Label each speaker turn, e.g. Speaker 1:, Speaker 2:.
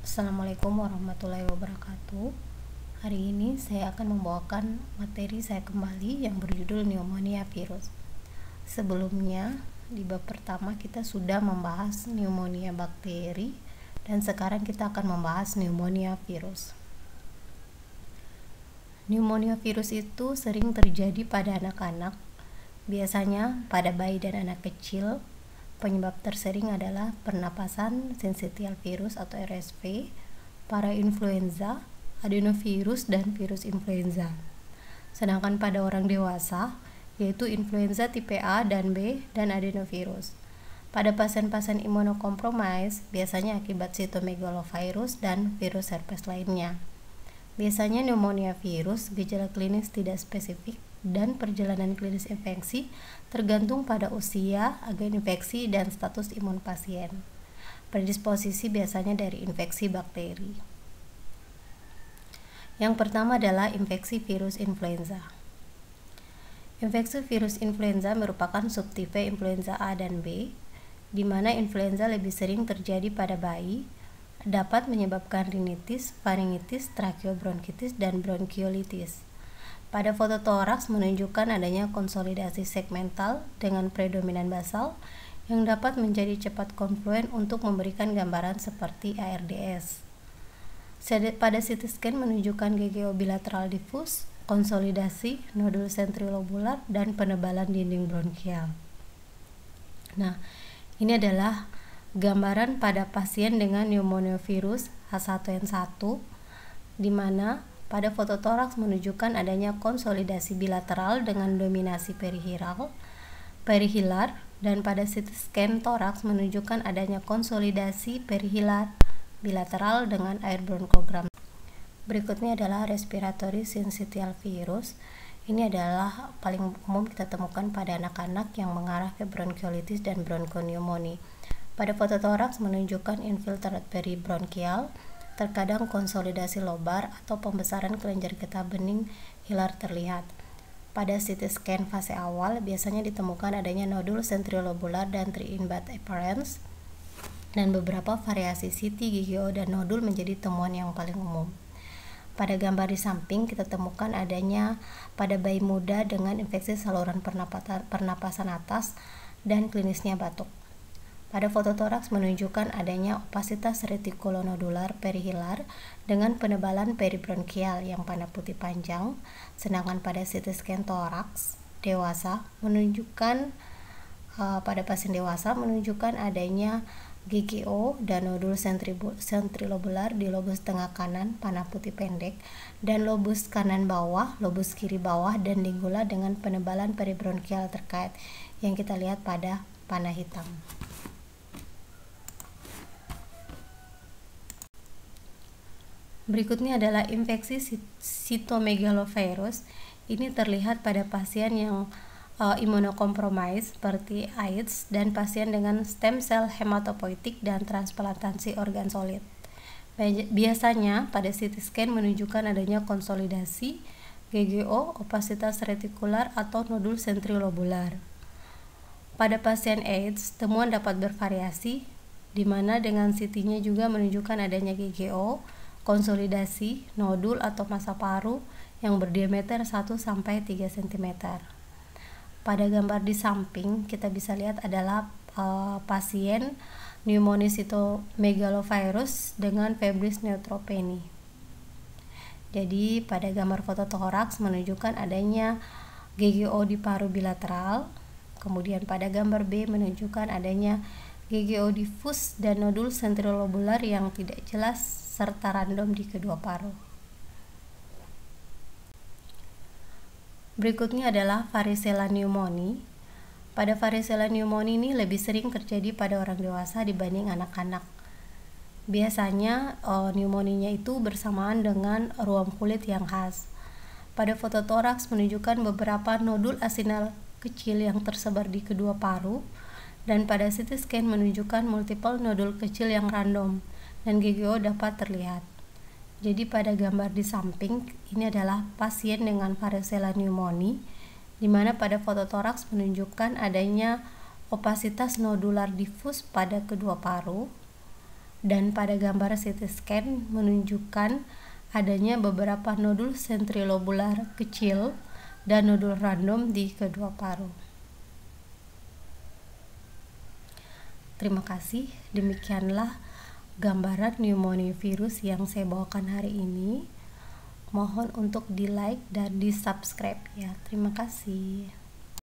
Speaker 1: Assalamualaikum warahmatullahi wabarakatuh. Hari ini saya akan membawakan materi saya kembali yang berjudul pneumonia virus. Sebelumnya, di bab pertama kita sudah membahas pneumonia bakteri dan sekarang kita akan membahas pneumonia virus. Pneumonia virus itu sering terjadi pada anak-anak, biasanya pada bayi dan anak kecil. Penyebab tersering adalah pernapasan sincitial virus atau RSV, parainfluenza, adenovirus, dan virus influenza. Sedangkan pada orang dewasa, yaitu influenza tipe A dan B dan adenovirus. Pada pasien-pasien imunokompromis, biasanya akibat cytomegalovirus dan virus herpes lainnya. Biasanya pneumonia virus, gejala klinis tidak spesifik, dan perjalanan klinis infeksi tergantung pada usia, agen infeksi, dan status imun pasien. Predisposisi biasanya dari infeksi bakteri. Yang pertama adalah infeksi virus influenza. Infeksi virus influenza merupakan subtipe influenza A dan B, di mana influenza lebih sering terjadi pada bayi, dapat menyebabkan rinitis, faringitis, tracheobronkitis, dan bronkiolitis. Pada fototoraks menunjukkan adanya konsolidasi segmental dengan predominan basal yang dapat menjadi cepat konfluen untuk memberikan gambaran seperti ARDS. Pada CT scan menunjukkan GGO bilateral difus, konsolidasi, nodul sentrilobular, dan penebalan dinding bronkial. Nah, ini adalah gambaran pada pasien dengan pneumonia virus H1N1 di mana pada fototoraks menunjukkan adanya konsolidasi bilateral dengan dominasi perihilar, dan pada CT scan toraks menunjukkan adanya konsolidasi perihilar bilateral dengan air bronkogram. Berikutnya adalah respiratory syncytial virus. Ini adalah paling umum kita temukan pada anak-anak yang mengarah ke bronkiolitis dan bronchopneumonia. Pada fototoraks menunjukkan infiltrat peribronkial, terkadang konsolidasi lobar atau pembesaran kelenjar getah bening hilar terlihat. Pada CT scan fase awal biasanya ditemukan adanya nodul sentrilobular dan triinbat apparens, dan beberapa variasi CT, GGO, dan nodul menjadi temuan yang paling umum. Pada gambar di samping kita temukan adanya pada bayi muda dengan infeksi saluran pernapasan atas dan klinisnya batuk. Pada fototoraks menunjukkan adanya opasitas retikulonodular perihilar dengan penebalan peribronkial yang panah putih panjang, sedangkan pada CT scan toraks dewasa menunjukkan pada pasien dewasa menunjukkan adanya GGO dan nodul sentrilobular di lobus tengah kanan panah putih pendek dan lobus kanan bawah, lobus kiri bawah, dan lingula dengan penebalan peribronkial terkait yang kita lihat pada panah hitam. Berikutnya adalah infeksi cytomegalovirus. Ini terlihat pada pasien yang imunokompromis seperti AIDS dan pasien dengan stem cell hematopoietik dan transplantasi organ solid. Biasanya pada CT scan menunjukkan adanya konsolidasi GGO, opasitas retikular, atau nodul sentrilobular. Pada pasien AIDS, temuan dapat bervariasi, di mana dengan CT-nya juga menunjukkan adanya GGO, konsolidasi, nodul atau massa paru yang berdiameter 1-3 cm. Pada gambar di samping kita bisa lihat adalah pasien pneumonia cytomegalovirus dengan febris neutropenia. Jadi pada gambar fototoraks menunjukkan adanya GGO di paru bilateral, kemudian pada gambar B menunjukkan adanya GGO difus dan nodul sentrilobular yang tidak jelas serta random di kedua paru. Berikutnya adalah varicella pneumonia. Pada varicella pneumonia ini lebih sering terjadi pada orang dewasa dibanding anak-anak. Biasanya pneumonia itu bersamaan dengan ruam kulit yang khas. Pada fototoraks menunjukkan beberapa nodul asinal kecil yang tersebar di kedua paru, dan pada CT scan menunjukkan multiple nodul kecil yang random dan GGO dapat terlihat. Jadi pada gambar di samping ini adalah pasien dengan varicella pneumonia, di mana pada fototoraks menunjukkan adanya opasitas nodular difus pada kedua paru, Dan pada gambar CT scan menunjukkan adanya beberapa nodul sentrilobular kecil dan nodul random di kedua paru. Terima kasih, demikianlah gambaran pneumonia virus yang saya bawakan hari ini. Mohon untuk di like dan di subscribe ya. Terima kasih.